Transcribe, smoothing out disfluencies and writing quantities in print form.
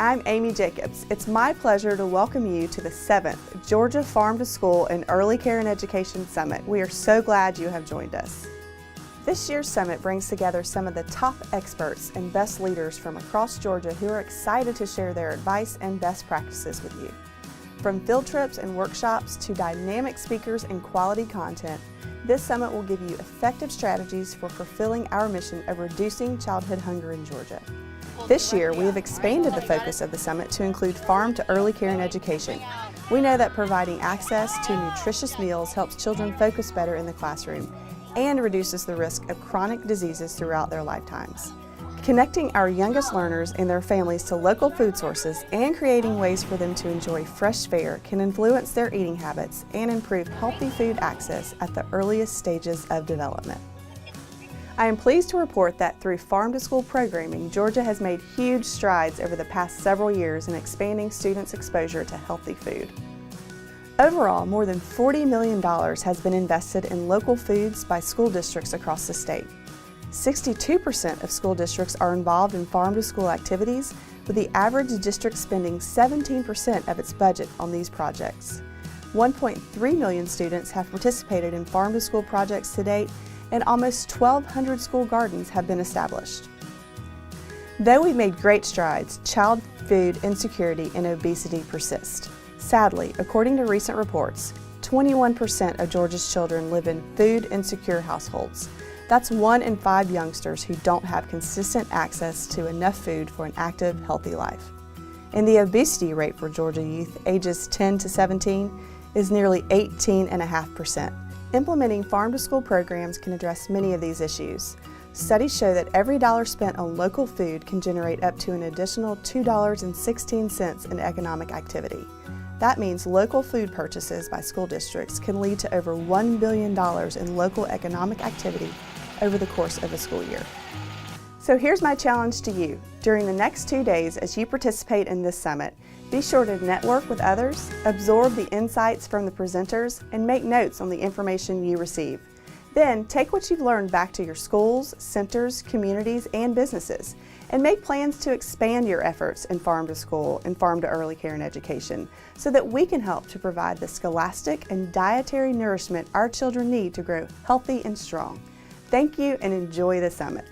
I'm Amy Jacobs. It's my pleasure to welcome you to the 7th Georgia Farm to School and Early Care and Education Summit. We are so glad you have joined us. This year's summit brings together some of the top experts and best leaders from across Georgia who are excited to share their advice and best practices with you. From field trips and workshops to dynamic speakers and quality content, this summit will give you effective strategies for fulfilling our mission of reducing childhood hunger in Georgia. This year, we have expanded the focus of the summit to include farm to early care and education. We know that providing access to nutritious meals helps children focus better in the classroom and reduces the risk of chronic diseases throughout their lifetimes. Connecting our youngest learners and their families to local food sources and creating ways for them to enjoy fresh fare can influence their eating habits and improve healthy food access at the earliest stages of development. I am pleased to report that through Farm to School programming, Georgia has made huge strides over the past several years in expanding students' exposure to healthy food. Overall, more than $40 million has been invested in local foods by school districts across the state. 62% of school districts are involved in Farm to School activities, with the average district spending 17% of its budget on these projects. 1.3 million students have participated in Farm to School projects to date, and almost 1,200 school gardens have been established. Though we've made great strides, child food insecurity and obesity persist. Sadly, according to recent reports, 21% of Georgia's children live in food insecure households. That's 1 in 5 youngsters who don't have consistent access to enough food for an active, healthy life. And the obesity rate for Georgia youth ages 10 to 17 is nearly 18.5%. Implementing Farm to School programs can address many of these issues. Studies show that every dollar spent on local food can generate up to an additional $2.16 in economic activity. That means local food purchases by school districts can lead to over $1 billion in local economic activity over the course of a school year. So here's my challenge to you. During the next 2 days as you participate in this summit, be sure to network with others, absorb the insights from the presenters, and make notes on the information you receive. Then take what you've learned back to your schools, centers, communities, and businesses, and make plans to expand your efforts in Farm to School and Farm to Early Care and Education so that we can help to provide the scholastic and dietary nourishment our children need to grow healthy and strong. Thank you and enjoy the summit.